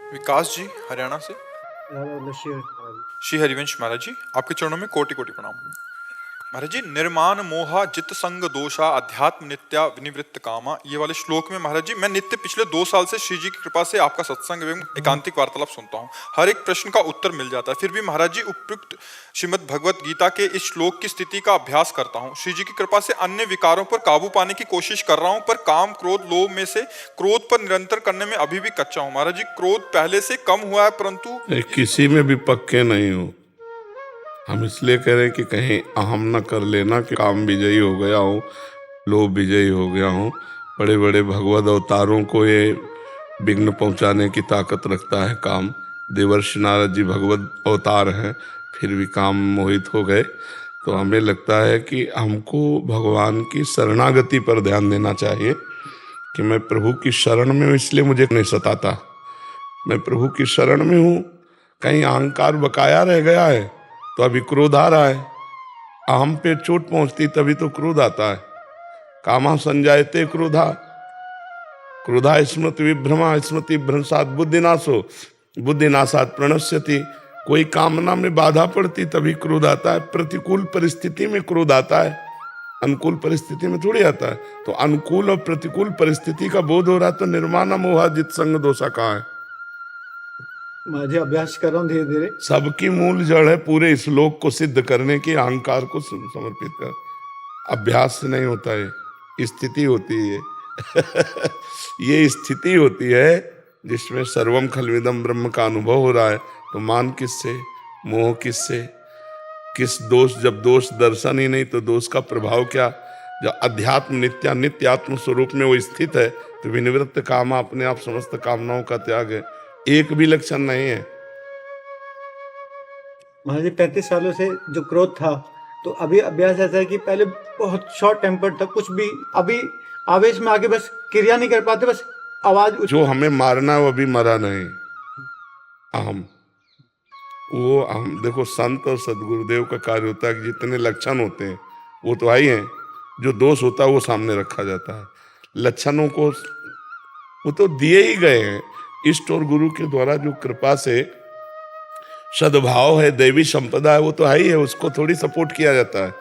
विकास जी, हरियाणा से। नशीर श्री हरिवंश महाराज जी, आपके चरणों में कोटि कोटि प्रणाम। महाराज जी, निर्माण मोहा जित संग दोषा अध्यात्म नित्या विनिवृत्त कामा, ये वाले श्लोक में महाराज जी, मैं नित्य पिछले 2 साल से श्री जी की कृपा से आपका सत्संग एवं एकांतिक वार्तालाप सुनता हूँ। हर एक प्रश्न का उत्तर मिल जाता है, फिर भी महाराज जी उपयुक्त श्रीमद् भगवत गीता के इस श्लोक की स्थिति का अभ्यास करता हूँ। श्री जी की कृपा से अन्य विकारों पर काबू पाने की कोशिश कर रहा हूँ, पर काम क्रोध लोभ में से क्रोध पर निरंतर करने में अभी भी कच्चा हूँ। महाराज जी, क्रोध पहले से कम हुआ है, परंतु किसी में भी पक्के नहीं हो। हम इसलिए कह रहे हैं कि कहीं अहम न कर लेना कि काम विजयी हो गया हो, लोभ विजयी हो गया हो। बड़े बड़े भगवत अवतारों को ये विघ्न पहुंचाने की ताकत रखता है काम। देवर्षि नारद जी भगवत अवतार हैं, फिर भी काम मोहित हो गए। तो हमें लगता है कि हमको भगवान की शरणागति पर ध्यान देना चाहिए कि मैं प्रभु की शरण में हूँ, इसलिए मुझे नहीं सताता। मैं प्रभु की शरण में हूँ। कहीं अहंकार बकाया रह गया है तो अभी क्रोध आ रहा है। अहम पे चोट पहुंचती तभी तो क्रोध आता है। कामा संजायते क्रोधा, क्रोधा स्मृति विभ्रमा, स्मृति भ्रंशात बुद्धिनाशो, बुद्धिनाशात प्रणश्यति। कोई कामना में बाधा पड़ती तभी क्रोध आता है। प्रतिकूल परिस्थिति में क्रोध आता है, अनुकूल परिस्थिति में थोड़ी आता है। तो अनुकूल और प्रतिकूल परिस्थिति का बोध हो रहा तो निर्माण मोहा जित संग दोषा कहाँ है। मैं अभ्यास कर रहा हूँ धीरे धीरे। सबकी मूल जड़ है पूरे श्लोक को सिद्ध करने की, अहंकार को समर्पित कर। अभ्यास से नहीं होता है, स्थिति होती है। ये स्थिति होती है जिसमें सर्वम खलविदम ब्रह्म का अनुभव हो रहा है। तो मान किससे, मोह किससे, किस दोष? जब दोष दर्शन ही नहीं तो दोष का प्रभाव क्या? जब अध्यात्म नित्या नित्य आत्म स्वरूप में वो स्थित है तो विनिवृत्त कामा, अपने आप समस्त कामनाओं का त्याग है। एक भी लक्षण नहीं है। महाराज जी, 35 सालों से जो क्रोध था, तो अभी अभ्यास ऐसा है कि पहले बहुत शॉर्ट टेम्पर था, कुछ भी अभी आवेश में आके बस क्रिया नहीं कर पाते, बस आवाज। जो हमें मारना है वो अभी मरा नहीं, अहम। वो हम देखो, संत और सदगुरुदेव का कार्य होता है कि जितने लक्षण होते हैं वो तो आई हैं, जो दोष होता है वो सामने रखा जाता है। लक्षणों को वो तो दिए ही गए हैं इष्ट और गुरु के द्वारा। जो कृपा से सद्भाव है, दैवी संपदा है, वो तो है ही है, उसको थोड़ी सपोर्ट किया जाता है।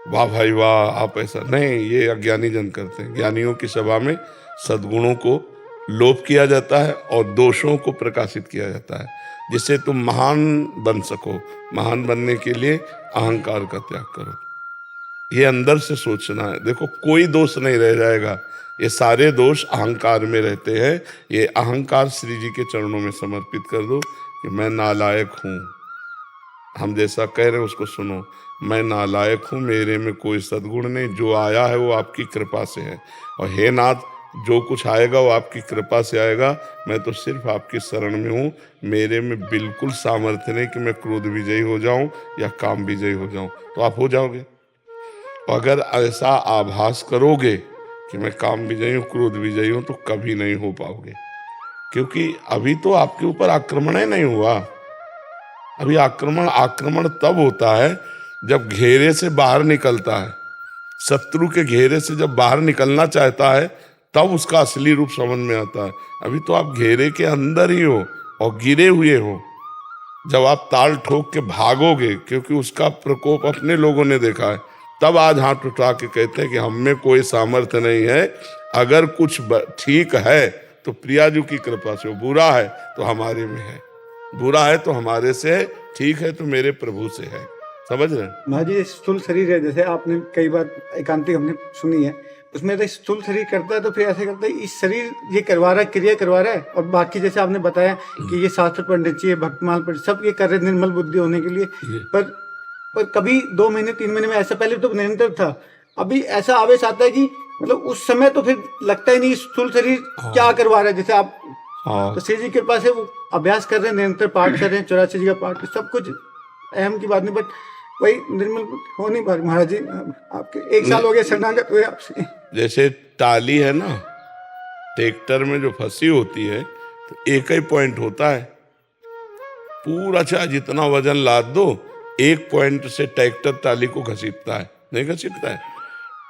वाह भाई वाह, आप ऐसा नहीं, ये अज्ञानी जन करते हैं। ज्ञानियों की सभा में सद्गुणों को लोप किया जाता है और दोषों को प्रकाशित किया जाता है, जिससे तुम महान बन सको। महान बनने के लिए अहंकार का त्याग करो, ये अंदर से सोचना है। देखो, कोई दोष नहीं रह जाएगा, ये सारे दोष अहंकार में रहते हैं। ये अहंकार श्री जी के चरणों में समर्पित कर दो कि मैं नालायक हूँ। हम जैसा कह रहे हैं उसको सुनो। मैं नालायक हूँ, मेरे में कोई सद्गुण नहीं, जो आया है वो आपकी कृपा से है। और हे नाथ, जो कुछ आएगा वो आपकी कृपा से आएगा। मैं तो सिर्फ आपकी शरण में हूँ। मेरे में बिल्कुल सामर्थ्य नहीं कि मैं क्रोध विजयी हो जाऊं या काम विजयी हो जाऊं। तो आप हो जाओगे। अगर ऐसा आभास करोगे कि मैं काम विजयी हूँ, क्रोध विजयी हूँ, तो कभी नहीं हो पाओगे। क्योंकि अभी तो आपके ऊपर आक्रमण ही नहीं हुआ। अभी आक्रमण तब होता है जब घेरे से बाहर निकलता है। शत्रु के घेरे से जब बाहर निकलना चाहता है तब उसका असली रूप समझ में आता है। अभी तो आप घेरे के अंदर ही हो और गिरे हुए हो। जब आप ताल ठोक के भागोगे, क्योंकि उसका प्रकोप अपने लोगों ने देखा है, तब आज हाथ उठा के कहते हैं कि हम में कोई सामर्थ्य नहीं है। अगर कुछ ठीक है तो प्रियाजू की कृपा से, बुरा है तो हमारे में है, बुरा है तो हमारे से है, ठीक है तो मेरे प्रभु से है। समझ रहे? महाराज जी, स्थूल शरीर है, जैसे आपने कई बार एकांतिक हमने सुनी है, उसमें तो स्थूल शरीर करता है तो फिर ऐसे करता है, इस शरीर ये करवा रहा है, क्रिया करवा रहा है, और बाकी जैसे आपने बताया कि ये शास्त्र पंडित जी, भक्तमाल पंडित, सब ये कर रहे निर्मल बुद्धि होने के लिए। पर कभी 2 महीने 3 महीने में ऐसा, पहले तो निरंतर था, अभी ऐसा आवेश आता है कि मतलब उस समय तो फिर लगता ही नहीं स्थूल शरीर क्या करवा रहा है। जैसे आप तो श्री जी के कृपा से वो अभ्यास कर रहे हैं, निरंतर पाठ कर रहे हैं, 84 जी का पाठ, सब कुछ अहम की बात नहीं, बट वही निर्मल हो नहीं पा रही। महाराज जी, आपके 1 साल हो गया शरणागत हुए आपसे। जैसे टाली है ना, ट्रैक्टर में जो फंसी होती है तो एक ही पॉइंट होता है। पूरा चाहे जितना वजन लाद दो, एक पॉइंट से ट्रैक्टर टाली को घसीटता है, नहीं घसीटता है।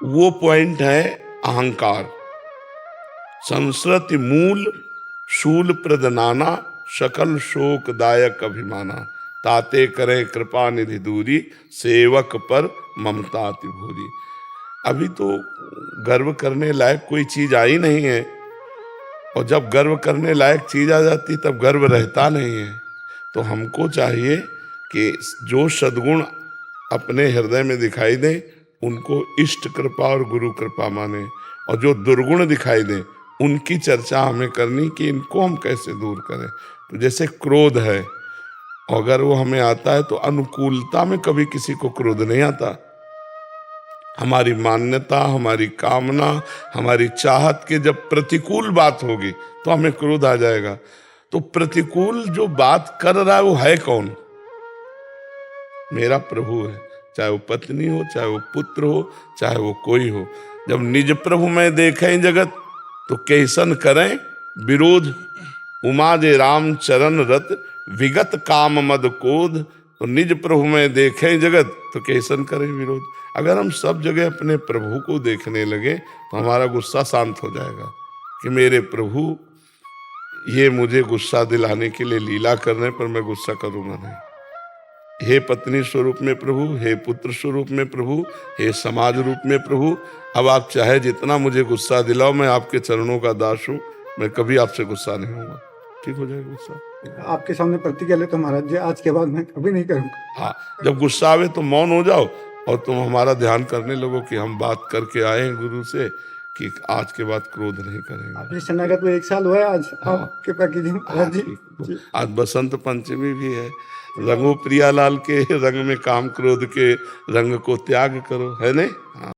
वो पॉइंट है अहंकार। संस्कृति मूल शूल प्रद नाना सकल शोकदायक अभिमाना, ताते करें कृपा निधि दूरी, सेवक पर ममता अति भूरी। अभी तो गर्व करने लायक कोई चीज आई नहीं है, और जब गर्व करने लायक चीज आ जाती तब गर्व रहता नहीं है। तो हमको चाहिए कि जो सद्गुण अपने हृदय में दिखाई दें उनको इष्ट कृपा और गुरु कृपा माने, और जो दुर्गुण दिखाई दें उनकी चर्चा हमें करनी कि इनको हम कैसे दूर करें। तो जैसे क्रोध है, अगर वो हमें आता है तो अनुकूलता में कभी किसी को क्रोध नहीं आता। हमारी मान्यता, हमारी कामना, हमारी चाहत के जब प्रतिकूल बात होगी तो हमें क्रोध आ जाएगा। तो प्रतिकूल जो बात कर रहा है वो है कौन? मेरा प्रभु है, चाहे वो पत्नी हो, चाहे वो पुत्र हो, चाहे वो कोई हो। जब निज प्रभु में देखें जगत तो कैसन करें विरोध, उमा जे राम चरण रत विगत काम मद कोध। तो निज प्रभु में देखें जगत तो कैसन करें विरोध। अगर हम सब जगह अपने प्रभु को देखने लगे तो हमारा गुस्सा शांत हो जाएगा कि मेरे प्रभु ये मुझे गुस्सा दिलाने के लिए लीला करने पर मैं गुस्सा करूंगा नहीं। हे पत्नी स्वरूप में प्रभु, हे पुत्र स्वरूप में प्रभु, हे समाज रूप में प्रभु, अब आप चाहे जितना मुझे गुस्सा दिलाओ, मैं आपके चरणों का दास हूँ, मैं कभी आपसे गुस्सा नहीं होऊंगा। ठीक हो जाएगा गुस्सा। आपके सामने प्रतिज्ञा ले तो महाराज जी आज के बाद मैं कभी नहीं करूँगा। हाँ, जब गुस्सा आवे तो मौन हो जाओ और तुम हमारा ध्यान करने लगो कि हम बात करके आए हैं गुरु से कि आज के बाद क्रोध नहीं करेंगे। आपने शरणागत में 1 साल हुआ है आज, आप कृपा कीजिए महाराज जी। ठीक। आज बसंत पंचमी भी है। रंगो प्रियालाल के रंग में काम क्रोध के रंग को त्याग करो, है नहीं? हाँ।